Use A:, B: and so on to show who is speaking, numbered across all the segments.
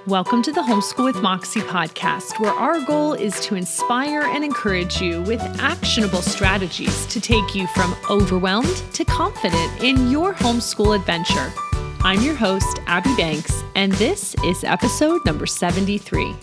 A: Welcome to the Homeschool with Moxie podcast, where our goal is to inspire and encourage you with actionable strategies to take you from overwhelmed to confident in your homeschool adventure. I'm your host, Abby Banks, and this is episode number 73.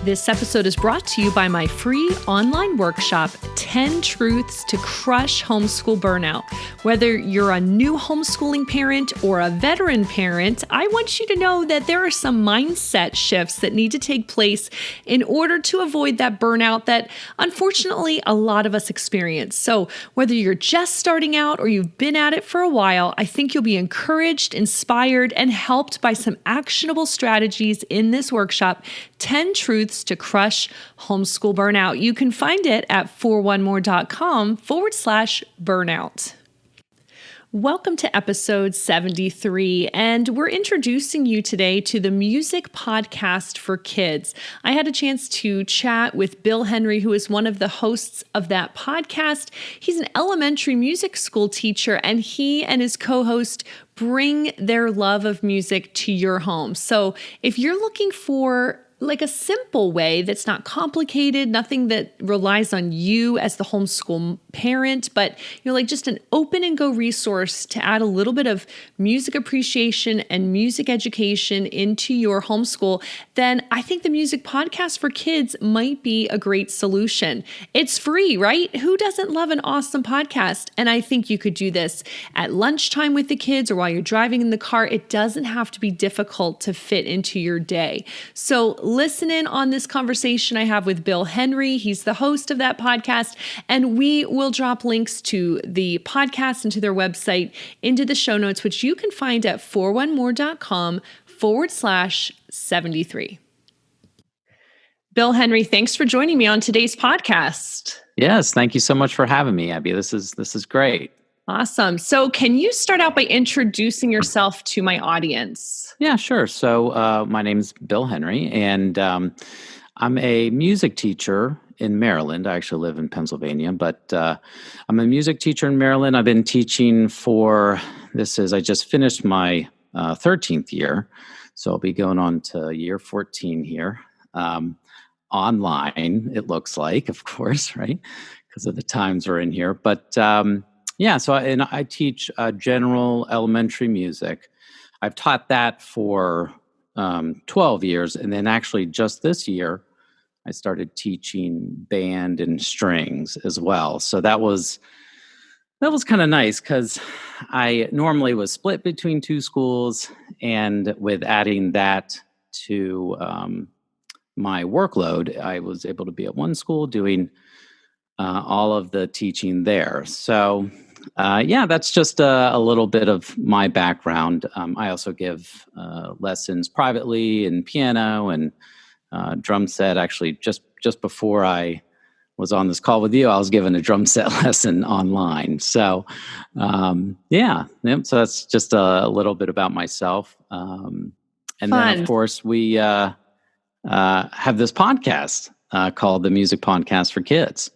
A: This episode is brought to you by my free online workshop, 10 Truths to Crush Homeschool Burnout. Whether you're a new homeschooling parent or a veteran parent, I want you to know that there are some mindset shifts that need to take place in order to avoid that burnout that unfortunately a lot of us experience. So whether you're just starting out or you've been at it for a while, I think you'll be encouraged, inspired, and helped by some actionable strategies in this workshop, 10 Truths to Crush Homeschool Burnout. You can find it at 41more.com/burnout. Welcome to episode 73, and we're introducing you today to the music podcast for kids. I had a chance to chat with Bill Henry, who is one of the hosts of that podcast. He's an elementary music school teacher, and he and his co-host bring their love of music to your home. So if you're looking for like a simple way that's not complicated, nothing that relies on you as the homeschool parent, but like just an open and go resource to add a little bit of music appreciation and music education into your homeschool, then I think the music podcast for kids might be a great solution. It's free, right? Who doesn't love an awesome podcast? And I think you could do this at lunchtime with the kids or while you're driving in the car. It doesn't have to be difficult to fit into your day. So listen in on this conversation I have with Bill Henry. He's the host of that podcast, and we will drop links to the podcast and to their website into the show notes, which you can find at 41more.com/73. Bill Henry, thanks for joining me on today's podcast.
B: Yes, thank you so much for having me, Abby. This is great.
A: Awesome. So can you start out by introducing yourself to my audience?
B: Yeah, sure. So my name is Bill Henry, and I'm a music teacher in Maryland. I actually live in Pennsylvania, but I'm a music teacher in Maryland. I've been teaching I just finished my 13th year, so I'll be going on to year 14 here. Online, it looks like, of course, right? Because of the times we're in here. But I teach general elementary music. I've taught that for 12 years. And then actually just this year, I started teaching band and strings as well. So that was kind of nice because I normally was split between two schools. And with adding that to my workload, I was able to be at one school doing all of the teaching there. So that's just a little bit of my background. I also give lessons privately in piano and drum set. Actually, just before I was on this call with you, I was given a drum set lesson online. So, so that's just a little bit about myself. And
A: Fun.
B: Then, of course, we have this podcast called the Music Podcast for Kids.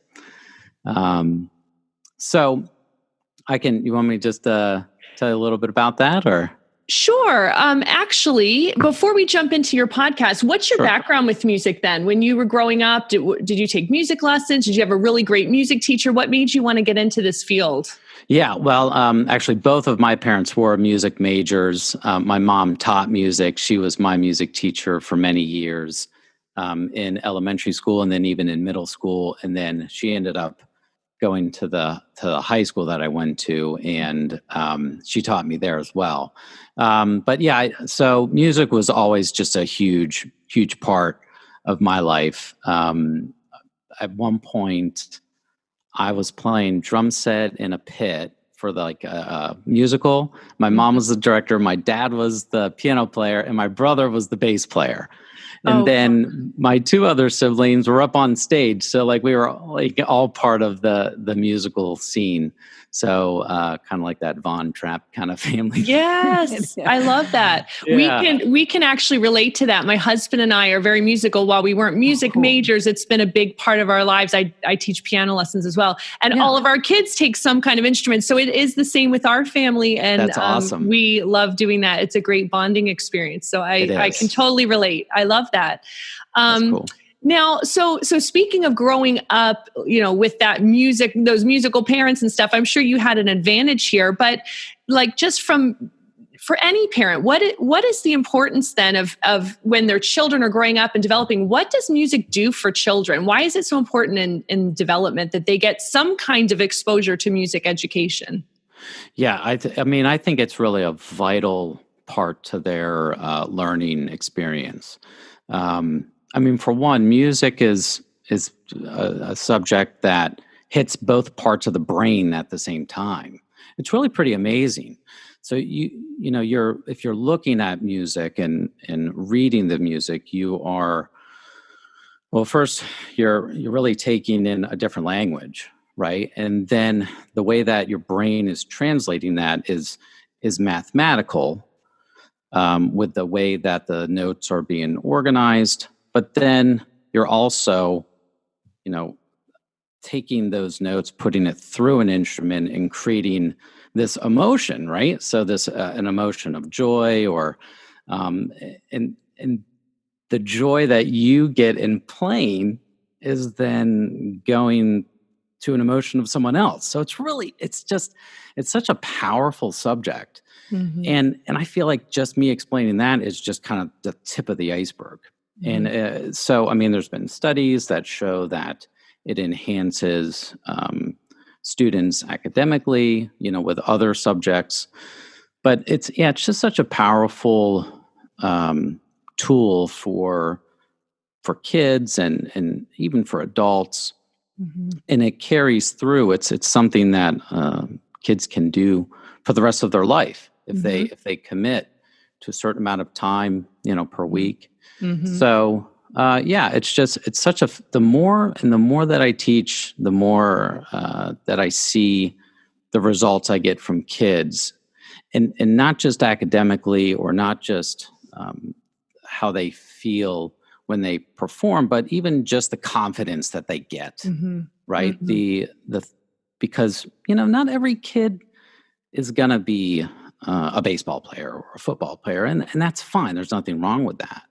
B: So you want me to just tell you a little bit about that, or?
A: Sure. Actually, before we jump into your podcast, what's your background with music then? When you were growing up, did you take music lessons? Did you have a really great music teacher? What made you want to get into this field?
B: Yeah, well, actually, both of my parents were music majors. My mom taught music. She was my music teacher for many years in elementary school and then even in middle school. And then she ended up going to the high school that I went to, and she taught me there as well. So music was always just a huge, huge part of my life. At one point, I was playing drum set in a pit for a musical. My mom was the director, my dad was the piano player, and my brother was the bass player. And
A: Oh,
B: then my two other siblings were up on stage. So like we were like all part of the musical scene. So kind of like that Von Trapp kind of family.
A: yes, I love that.
B: Yeah.
A: We can actually relate to that. My husband and I are very musical. While we weren't
B: Oh,
A: music
B: cool.
A: majors, it's been a big part of our lives. I teach piano lessons as well, and
B: Yeah.
A: all of our kids take some kind of instrument. So it is the same with our family, and
B: That's awesome.
A: we love doing that. It's a great bonding experience. So I can totally relate. I love that.
B: That's cool.
A: Now, so speaking of growing up, with that music, those musical parents and stuff, I'm sure you had an advantage here. But like, just for any parent, what is the importance then of when their children are growing up and developing? What does music do for children? Why is it so important in development that they get some kind of exposure to music education?
B: Yeah, I mean, I think it's really a vital part to their learning experience. I mean, for one, music is a subject that hits both parts of the brain at the same time. It's really pretty amazing. So if you're looking at music and reading the music, you are, well, first you're really taking in a different language, right? And then the way that your brain is translating that is mathematical, with the way that the notes are being organized. But then you're also, you know, taking those notes, putting it through an instrument, and creating this emotion, right? So this an emotion of joy, or um, and the joy that you get in playing is then going to an emotion of someone else. So it's such a powerful subject.
A: Mm-hmm.
B: And I feel like just me explaining that is just kind of the tip of the iceberg.
A: Mm-hmm.
B: And so, I mean, there's been studies that show that it enhances students academically, with other subjects. But it's just such a powerful tool for kids and even for adults,
A: Mm-hmm.
B: and it carries through. It's something that kids can do for the rest of their life if they commit to a certain amount of time, per week.
A: Mm-hmm.
B: So it's such the more that I teach, the more that I see the results I get from kids, and not just academically, or not just how they feel when they perform, but even just the confidence that they get.
A: Mm-hmm.
B: Right?
A: Mm-hmm.
B: Because not every kid is gonna be a baseball player or a football player, and that's fine. There's nothing wrong with that.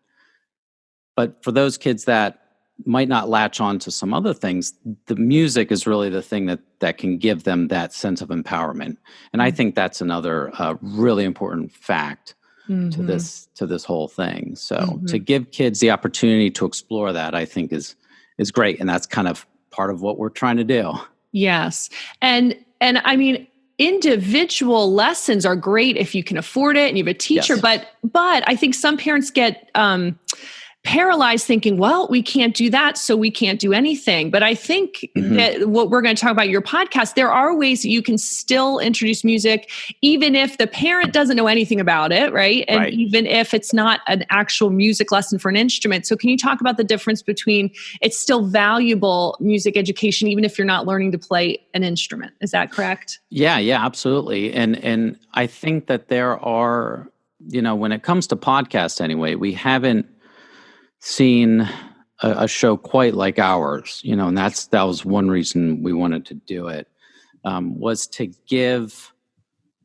B: But for those kids that might not latch on to some other things, the music is really the thing that can give them that sense of empowerment. And I think that's another really important fact to this whole thing. So to give kids the opportunity to explore that, I think is great, and that's kind of part of what we're trying to do.
A: Yes. And I mean, individual lessons are great if you can afford it and you have a teacher,
B: Yes.
A: but I think some parents get paralyzed thinking, well, we can't do that, so we can't do anything. But I think that what we're going to talk about your podcast, there are ways that you can still introduce music, even if the parent doesn't know anything about it, right? And even if it's not an actual music lesson for an instrument. So can you talk about the difference between, it's still valuable music education, even if you're not learning to play an instrument? Is that correct?
B: Yeah, absolutely. And I think that there are, when it comes to podcasts anyway, we haven't seen a show quite like ours, and that was one reason we wanted to do it, was to give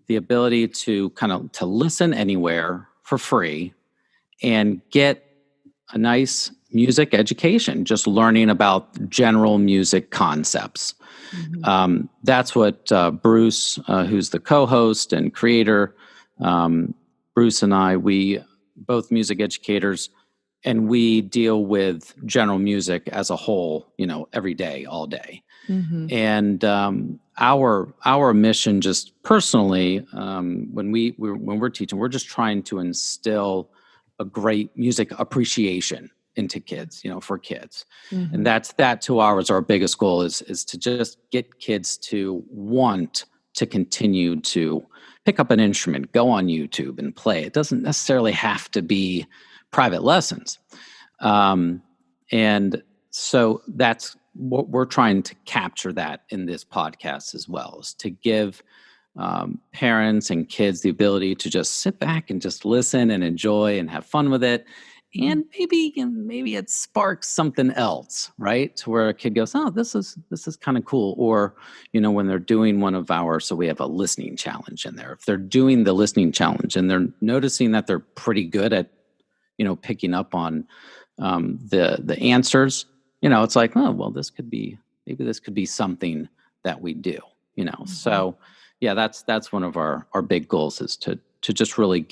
B: the ability to to listen anywhere for free and get a nice music education, just learning about general music concepts. That's what Bruce, who's the co-host and creator, Bruce and I, we both music educators, and we deal with general music as a whole, every day, all day. And our mission, just personally, when we're teaching, we're just trying to instill a great music appreciation into kids, for kids. And that 2 hours, our biggest goal is to just get kids to want to continue to pick up an instrument, go on YouTube and play. It doesn't necessarily have to be private lessons. And so that's what we're trying to capture that in this podcast as well, is to give parents and kids the ability to just sit back and just listen and enjoy and have fun with it. And maybe it sparks something else, right? To where a kid goes, "Oh, this is kind of cool." Or, when they're doing one of so we have a listening challenge in there. If they're doing the listening challenge and they're noticing that they're pretty good at, picking up on the answers, it's like, oh, well, maybe this could be something that we do, So yeah, that's one of our big goals, is to just really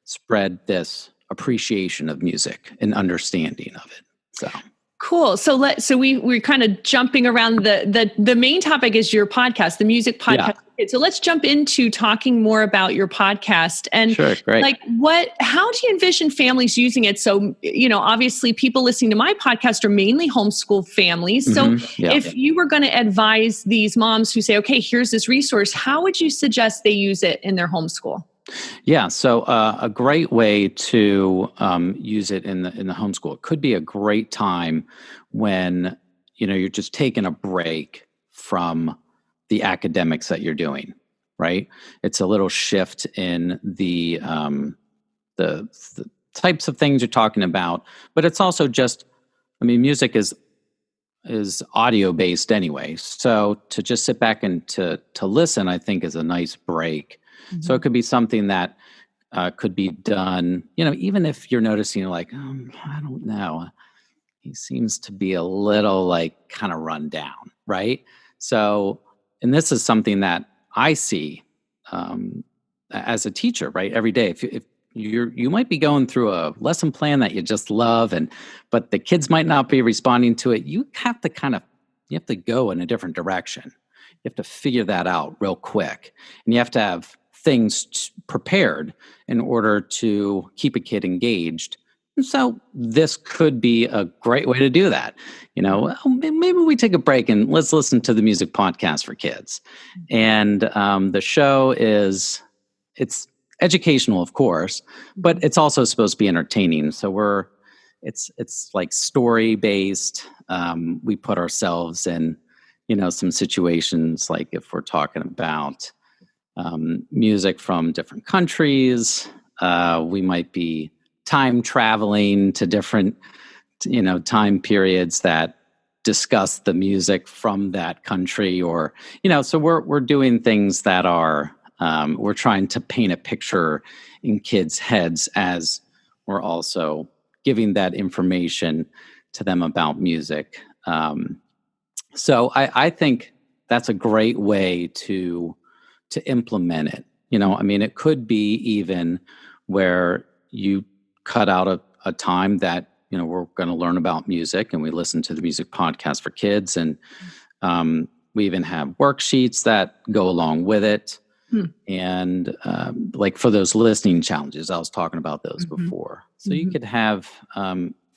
B: spread this appreciation of music and understanding of it. So
A: cool. So we're kind of jumping around. The main topic is your podcast, the music podcast.
B: Yeah.
A: So let's jump into talking more about your podcast and
B: sure, great.
A: How do you envision families using it? So, obviously people listening to my podcast are mainly homeschool families. So if you were going to advise these moms who say, okay, here's this resource, how would you suggest they use it in their homeschool?
B: Yeah, so a great way to use it in the homeschool. It could be a great time when you're just taking a break from the academics that you're doing. Right, it's a little shift in the types of things you're talking about, but it's also just, music is audio based anyway. So to just sit back and to listen, I think, is a nice break. So it could be something that could be done, even if you're noticing, like, I don't know, he seems to be a little kind of run down, right? So, and this is something that I see as a teacher, right? Every day, if you might be going through a lesson plan that you just love, but the kids might not be responding to it, you have to go in a different direction. You have to figure that out real quick, and you have to have things prepared in order to keep a kid engaged. And so this could be a great way to do that. Maybe we take a break and let's listen to the music podcast for kids. And the show it's educational, of course, but it's also supposed to be entertaining. So it's like story based. We put ourselves in, some situations, like if we're talking about music from different countries, we might be time traveling to different, time periods that discuss the music from that country, or, so we're doing things that are, we're trying to paint a picture in kids' heads as we're also giving that information to them about music. So I think that's a great way to implement it. It could be even where you cut out a time that, we're going to learn about music, and we listen to the music podcast for kids. And we even have worksheets that go along with it. And like for those listening challenges, I was talking about those before. So you could have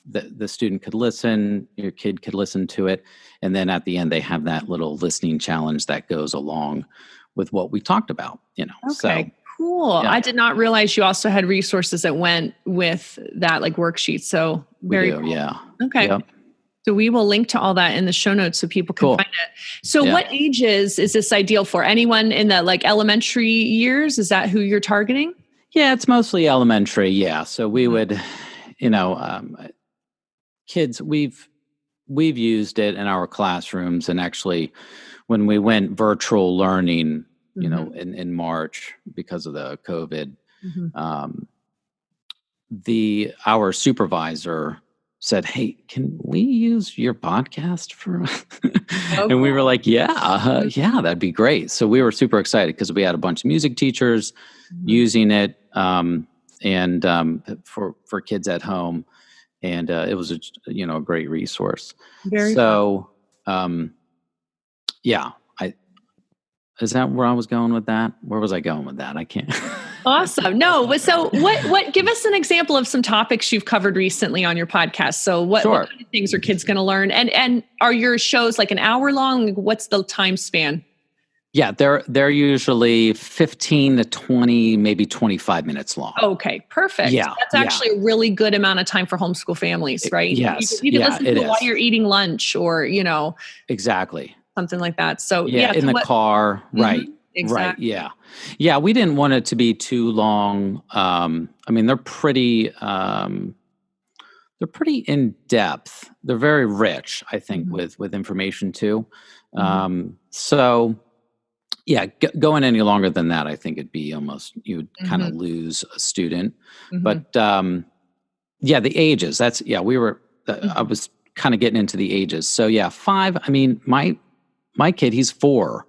B: the student could listen, your kid could listen to it. And then at the end, they have that little listening challenge that goes along with what we talked about,
A: Okay,
B: so,
A: cool.
B: Yeah.
A: I did not realize you also had resources that went with that, like worksheets. So very cool.
B: Yeah.
A: Okay.
B: Yep.
A: So we will link to all that in the show notes so people can find it. So what ages is this ideal for? Anyone in the elementary years? Is that who you're targeting?
B: Yeah, it's mostly elementary. Yeah. So we would, kids, we've used it in our classrooms, and actually when we went virtual learning, in March because of the COVID, our supervisor said, "Hey, can we use your podcast for?" And we were like, "Yeah, that'd be great." So we were super excited because we had a bunch of music teachers using it, and for kids at home, and it was a great resource.
A: Very
B: so, yeah. Is that where I was going with that? Where was I going with that? I can't.
A: Awesome. No, so what, give us an example of some topics you've covered recently on your podcast. So what kind of things are kids going to learn? And are your shows like an hour long? What's the time span?
B: Yeah, they're usually 15 to 20, maybe 25 minutes long.
A: Okay, perfect.
B: Yeah,
A: That's
B: yeah.
A: actually a really good amount of time for homeschool families, right?
B: Yes,
A: You could
B: yeah,
A: listen
B: it
A: to it while
B: is.
A: you're eating lunch or,
B: Exactly.
A: something like that. So
B: Yeah,
A: yeah,
B: in
A: to
B: the
A: what
B: car,
A: Mhm,
B: right, right,
A: exactly.
B: yeah. Yeah, we didn't want it to be too long. I mean, they're pretty in depth. They're very rich, I think,
A: Mhm,
B: with information too.
A: mhm,
B: So yeah, going any longer than that, I think it'd be almost you would kind of
A: mhm,
B: lose a student.
A: mhm,
B: But yeah, the ages. We were. I
A: mhm.
B: was kind of getting into the ages. So yeah, 5. I mean, my kid, he's 4,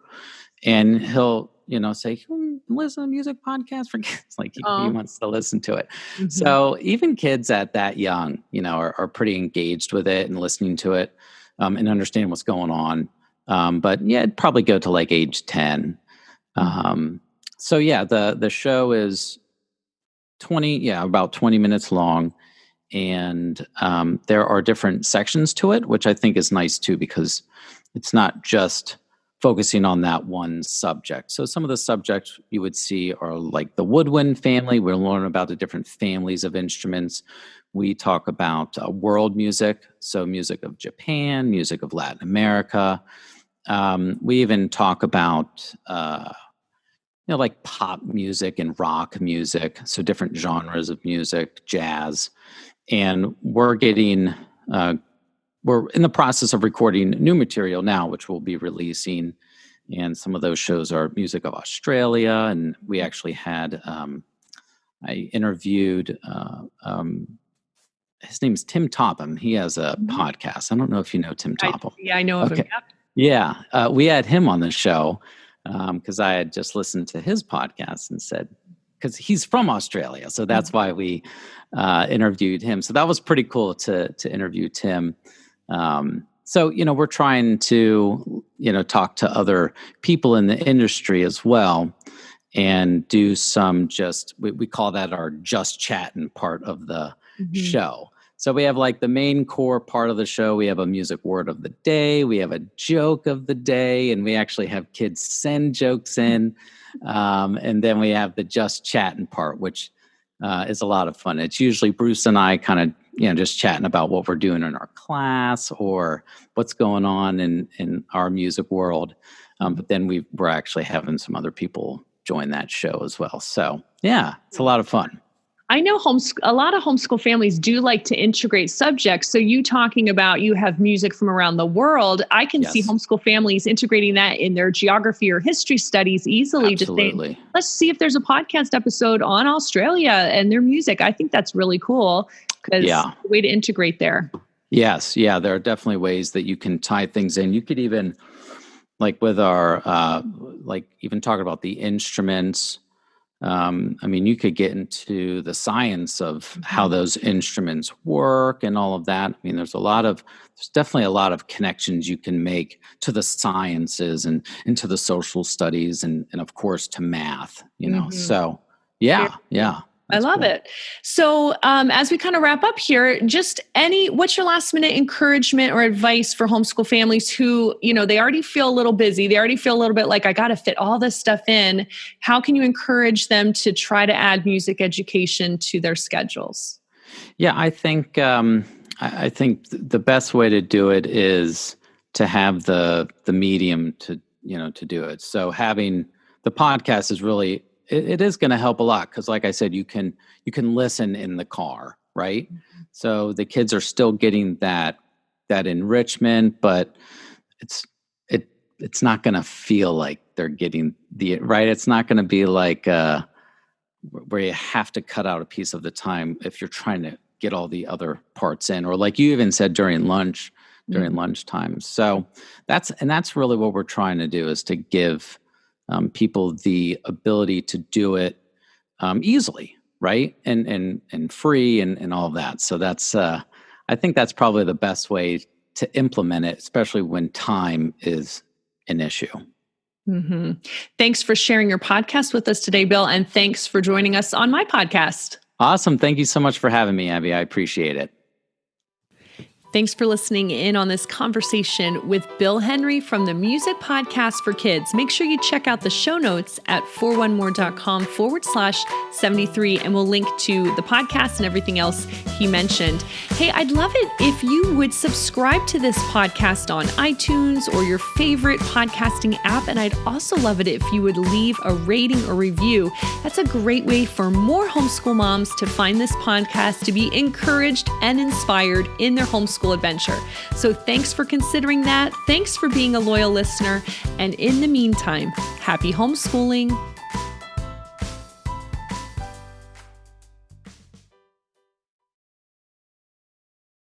B: and he'll say, listen to music podcast for kids. Like he
A: Oh,
B: wants to listen to it.
A: mhm.
B: So even kids at that young, are pretty engaged with it and listening to it, and understand what's going on. But yeah, it'd probably go to like age 10.
A: Mhm.
B: um, so yeah, the show is about 20 minutes long, and there are different sections to it, which I think is nice too, because it's not just focusing on that one subject. So some of the subjects you would see are like the woodwind family. We'll learn about the different families of instruments. We talk about world music, so music of Japan, music of Latin America. We even talk about like pop music and rock music, so different genres of music, jazz. And uh, we're in the process of recording new material now, which we'll be releasing. And some of those shows are music of Australia. And we actually had, I interviewed, his name's Tim Topham. He has a
A: Mhm.
B: podcast. I don't know if you know Tim Topham.
A: Yeah, I know of him.
B: Okay. Yeah. We had him on the show because I had just listened to his podcast and said, because he's from Australia. So
A: Yep.
B: that's why we interviewed him. So that was pretty cool to interview Tim. So, we're trying to, talk to other people in the industry as well and do some we call that our just chatting part of the
A: Mhm.
B: show. So we have like the main core part of the show. We have a music word of the day. We have a joke of the day, and we actually have kids send jokes in. And then we have the just chatting part, which is a lot of fun. It's usually Bruce and I kind of, just chatting about what we're doing in our class or what's going on in our music world. But then we're actually having some other people join that show as well. So yeah, it's a lot of fun.
A: I know a lot of homeschool families do like to integrate subjects. So you talking about you have music from around the world, I can see
B: Yes,
A: homeschool families integrating that in their geography or history studies easily. Just saying,
B: absolutely.
A: let's see if there's a podcast episode on Australia and their music. I think that's really cool because
B: Yeah.
A: the way to integrate there.
B: Yes. Yeah. There are definitely ways that you can tie things in. You could even, like with our, like even talking about the instruments. I mean, you could get into the science of how
A: Mhm.
B: those instruments work and all of that. I mean, there's definitely a lot of connections you can make to the sciences and into the social studies and of course to math.
A: Mhm.
B: So
A: Very
B: yeah,
A: cool.
B: yeah,
A: I
B: that's
A: love
B: cool.
A: it. So, as we kind of wrap up here, what's your last minute encouragement or advice for homeschool families who, they already feel a little busy. They already feel a little bit like, I got to fit all this stuff in. How can you encourage them to try to add music education to their schedules?
B: Yeah, I think the best way to do it is to have the medium to do it. So having the podcast is really it is going to help a lot because, like I said, you can listen in the car, right? So the kids are still getting that enrichment, but it's it it's not going to feel like they're getting the right. It's not going to be like where you have to cut out a piece of the time if you're trying to get all the other parts in, or like you even said during
A: Mhm.
B: lunchtime. So that's really what we're trying to do, is to give people the ability to do it easily, right, and free and all of that. So that's I think that's probably the best way to implement it, especially when time is an issue.
A: Mhm. Thanks for sharing your podcast with us today, Bill. And thanks for joining us on my podcast.
B: Awesome. Thank you so much for having me, Abby. I appreciate it.
A: Thanks for listening in on this conversation with Bill Henry from the Music Podcast for Kids. Make sure you check out the show notes at 41more.com/73, and we'll link to the podcast and everything else he mentioned. Hey, I'd love it if you would subscribe to this podcast on iTunes or your favorite podcasting app. And I'd also love it if you would leave a rating or review. That's a great way for more homeschool moms to find this podcast, to be encouraged and inspired in their homeschool adventure. So thanks for considering that. Thanks for being a loyal listener. And in the meantime, happy homeschooling.